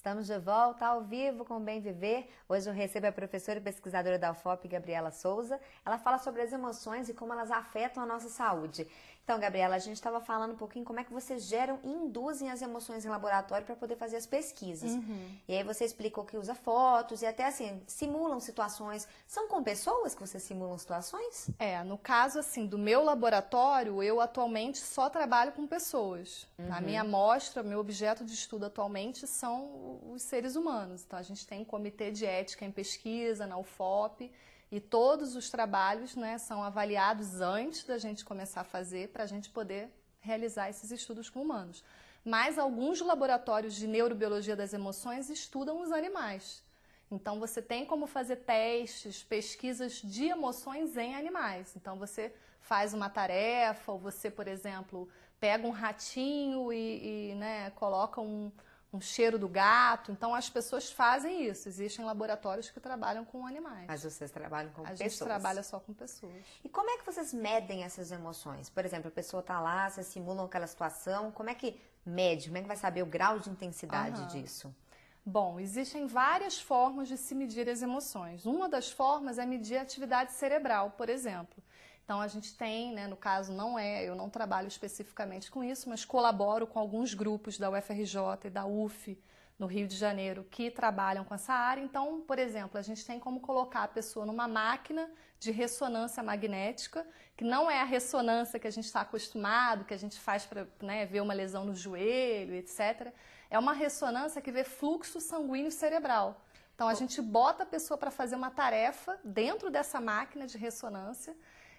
Estamos de volta ao vivo com o Bem Viver. Hoje eu recebo a professora e pesquisadora da UFOP, Gabriela Souza. Ela fala sobre as emoções e como elas afetam a nossa saúde. Então, Gabriela, a gente estava falando um pouquinho como é que vocês geram e induzem as emoções em laboratório para poder fazer as pesquisas. E aí você explicou que usa fotos e até assim, simulam situações. São com pessoas que vocês simulam situações? No caso assim, do meu laboratório, eu atualmente só trabalho com pessoas. A minha amostra, meu objeto de estudo atualmente são os seres humanos. Então a gente tem um comitê de ética em pesquisa na UFOP e todos os trabalhos, né, são avaliados antes da gente começar a fazer para a gente poder realizar esses estudos com humanos. Mas alguns laboratórios de neurobiologia das emoções estudam os animais. Então você tem como fazer testes, pesquisas de emoções em animais. Então você faz uma tarefa, ou você, por exemplo, pega um ratinho e coloca um cheiro do gato. Então as pessoas fazem isso. Existem laboratórios que trabalham com animais. Mas vocês trabalham com pessoas? A gente trabalha só com pessoas. E como é que vocês medem essas emoções? Por exemplo, a pessoa está lá, vocês simulam aquela situação. Como é que mede? Como é que vai saber o grau de intensidade disso? Bom, existem várias formas de se medir as emoções. Uma das formas é medir a atividade cerebral, por exemplo. Então a gente tem, no caso eu não trabalho especificamente com isso, mas colaboro com alguns grupos da UFRJ e da UF no Rio de Janeiro que trabalham com essa área. Então, por exemplo, a gente tem como colocar a pessoa numa máquina de ressonância magnética, que não é a ressonância que a gente está acostumado, que a gente faz para ver uma lesão no joelho, etc. É uma ressonância que vê fluxo sanguíneo cerebral. Então a gente bota a pessoa para fazer uma tarefa dentro dessa máquina de ressonância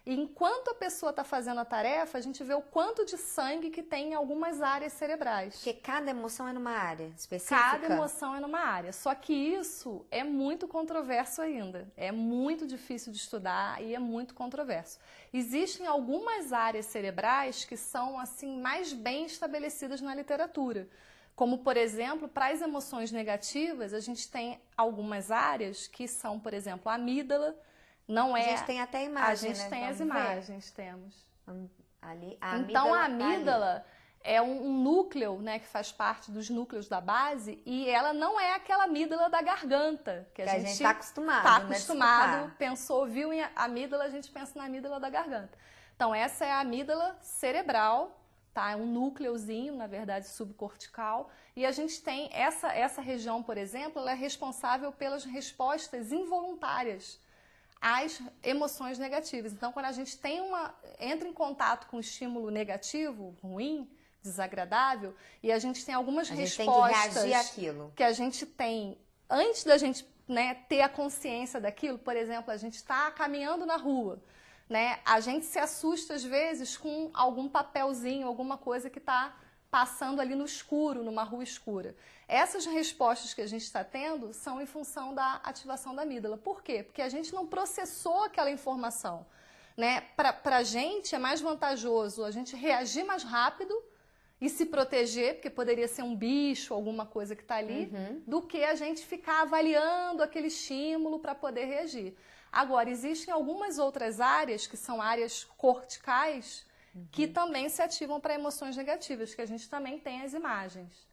e enquanto a pessoa está fazendo a tarefa, a gente vê o quanto de sangue que tem em algumas áreas cerebrais. Porque cada emoção é numa área específica? Cada emoção é numa área, só que isso é muito controverso ainda. É muito difícil de estudar e é muito controverso. Existem algumas áreas cerebrais que são assim mais bem estabelecidas na literatura. Como, por exemplo, para as emoções negativas, a gente tem algumas áreas que são, por exemplo, a amígdala. A gente tem até imagem, A gente tem as imagens, temos. Ali, então, a amígdala é um núcleo, que faz parte dos núcleos da base, e ela não é aquela amígdala da garganta, que a gente está acostumado. Pensou, viu em amígdala, a gente pensa na amígdala da garganta. Então, essa é a amígdala cerebral. É um núcleozinho, na verdade, subcortical, e a gente tem essa região, por exemplo, ela é responsável pelas respostas involuntárias às emoções negativas. Então, quando a gente entra em contato com um estímulo negativo, ruim, desagradável, e a gente tem algumas respostas tem que reagir àquilo. Que a gente tem antes da gente ter a consciência daquilo. Por exemplo, a gente está caminhando na rua. A gente se assusta às vezes com algum papelzinho, alguma coisa que está passando ali no escuro, numa rua escura. Essas respostas que a gente está tendo são em função da ativação da amígdala. Por quê? Porque a gente não processou aquela informação. Para a gente é mais vantajoso a gente reagir mais rápido e se proteger, porque poderia ser um bicho, alguma coisa que está ali, do que a gente ficar avaliando aquele estímulo para poder reagir. Agora, existem algumas outras áreas, que são áreas corticais, que também se ativam para emoções negativas, que a gente também tem as imagens.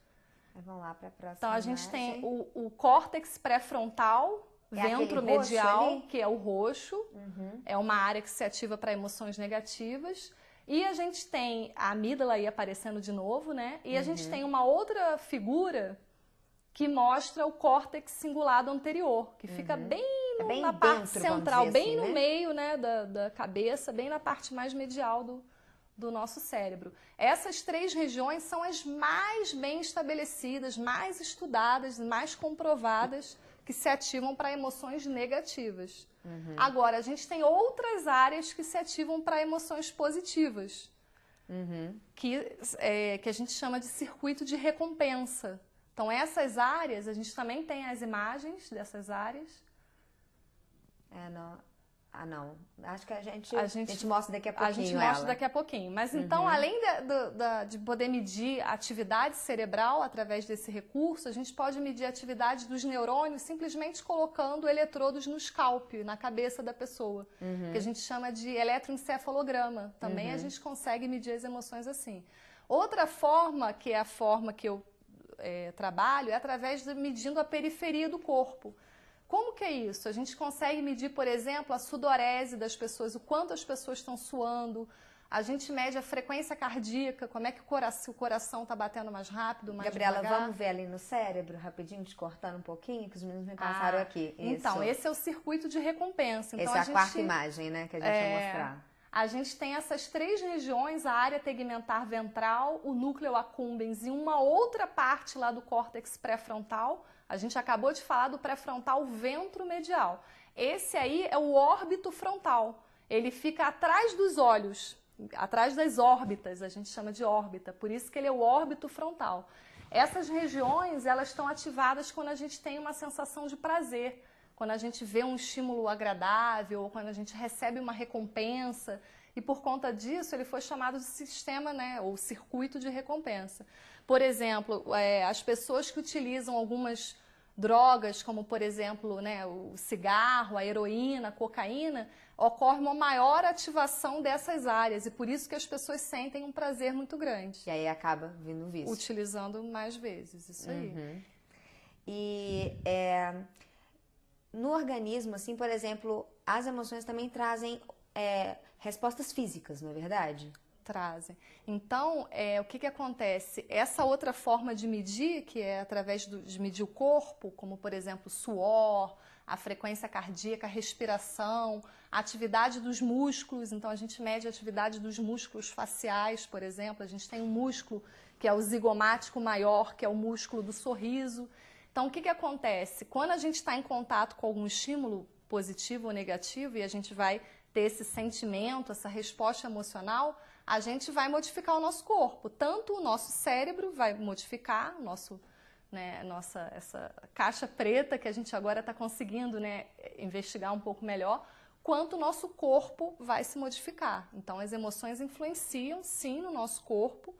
Vamos lá para a próxima Então, a gente imagem. tem o córtex pré-frontal, ventromedial, que é o roxo, é uma área que se ativa para emoções negativas. E a gente tem a amígdala aí aparecendo de novo, E a gente tem uma outra figura que mostra o córtex cingulado anterior, que fica bem na parte central, bem no meio da cabeça, bem na parte mais medial do nosso cérebro. Essas três regiões são as mais bem estabelecidas, mais estudadas, mais comprovadas, que se ativam para emoções negativas. Agora, a gente tem outras áreas que se ativam para emoções positivas, que a gente chama de circuito de recompensa. Então, essas áreas, a gente também tem as imagens dessas áreas. Não. Acho que a gente mostra daqui a pouquinho. A gente mostra daqui a pouquinho. Mas então, além de poder medir a atividade cerebral através desse recurso, a gente pode medir a atividade dos neurônios simplesmente colocando eletrodos no scalp, na cabeça da pessoa, que a gente chama de eletroencefalograma. Também a gente consegue medir as emoções assim. Outra forma, que é a forma que eu trabalho é através de medindo a periferia do corpo. Como que é isso? A gente consegue medir, por exemplo, a sudorese das pessoas, o quanto as pessoas estão suando. A gente mede a frequência cardíaca, como é que o coração está batendo mais rápido, mais Gabriela, devagar. vamos ver ali no cérebro, rapidinho, te cortando um pouquinho, que os meninos me passaram aqui. Então, esse é o circuito de recompensa. Então, essa é a quarta imagem, né, que a gente vai mostrar. A gente tem essas 3 regiões, a área tegmentar ventral, o núcleo accumbens e uma outra parte lá do córtex pré-frontal. A gente acabou de falar do pré-frontal ventromedial. Esse aí é o órbito frontal. Ele fica atrás dos olhos, atrás das órbitas, a gente chama de órbita, por isso que ele é o órbito frontal. Essas regiões, elas estão ativadas quando a gente tem uma sensação de prazer, quando a gente vê um estímulo agradável, ou quando a gente recebe uma recompensa, e por conta disso ele foi chamado de sistema, né, ou circuito de recompensa. Por exemplo, as pessoas que utilizam algumas drogas, como por exemplo, né, o cigarro, a heroína, a cocaína, ocorre uma maior ativação dessas áreas e por isso que as pessoas sentem um prazer muito grande. E aí acaba vindo o vício. Utilizando mais vezes, isso aí. E no organismo, assim, por exemplo, as emoções também trazem respostas físicas, não é verdade? Trazem. Então, o que acontece? Essa outra forma de medir, que é através de medir o corpo, como por exemplo suor, a frequência cardíaca, a respiração, a atividade dos músculos. Então, a gente mede a atividade dos músculos faciais, por exemplo. A gente tem um músculo que é o zigomático maior, que é o músculo do sorriso. Então, o que acontece? Quando a gente está em contato com algum estímulo positivo ou negativo e a gente vai ter esse sentimento, essa resposta emocional, a gente vai modificar o nosso corpo. Tanto o nosso cérebro vai modificar o nosso, né, essa caixa preta que a gente agora está conseguindo, né, investigar um pouco melhor, quanto o nosso corpo vai se modificar. Então, as emoções influenciam, sim, no nosso corpo,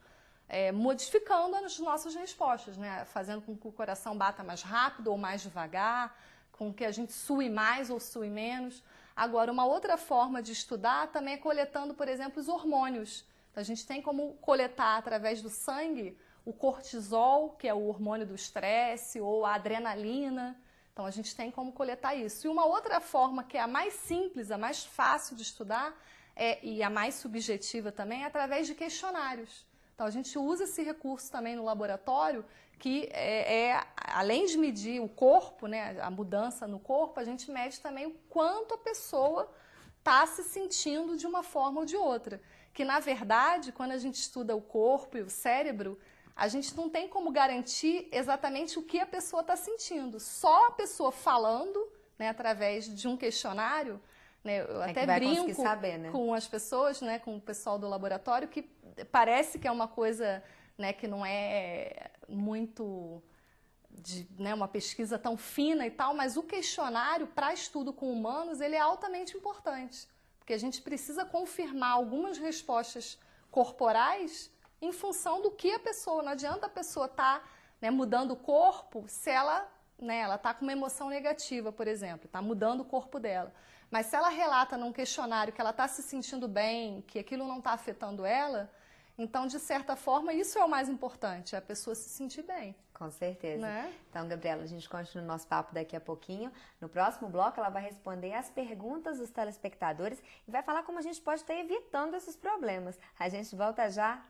modificando as nossas respostas, né, fazendo com que o coração bata mais rápido ou mais devagar, com que a gente sue mais ou sue menos. Agora, uma outra forma de estudar também é coletando, por exemplo, os hormônios. Então, a gente tem como coletar através do sangue o cortisol, que é o hormônio do estresse, ou a adrenalina. Então, a gente tem como coletar isso. E uma outra forma, que é a mais simples, a mais fácil de estudar, e a mais subjetiva também, é através de questionários. Então, a gente usa esse recurso também no laboratório, que além de medir o corpo, né, a mudança no corpo, a gente mede também o quanto a pessoa está se sentindo de uma forma ou de outra. Que, na verdade, quando a gente estuda o corpo e o cérebro, a gente não tem como garantir exatamente o que a pessoa está sentindo. Só a pessoa falando, né, através de um questionário, né, eu até brinco saber, né, com as pessoas, né, com o pessoal do laboratório, que parece que é uma coisa, né, que não é muito né, uma pesquisa tão fina e tal, mas o questionário para estudo com humanos, ele é altamente importante, porque a gente precisa confirmar algumas respostas corporais em função do que a pessoa, não adianta a pessoa estar, né, mudando o corpo se ela, né, ela está com uma emoção negativa, por exemplo, está mudando o corpo dela. Mas se ela relata num questionário que ela está se sentindo bem, que aquilo não está afetando ela, então, de certa forma, isso é o mais importante, é a pessoa se sentir bem. Com certeza. Né? Então, Gabriela, a gente continua o nosso papo daqui a pouquinho. No próximo bloco, ela vai responder as perguntas dos telespectadores e vai falar como a gente pode estar evitando esses problemas. A gente volta já.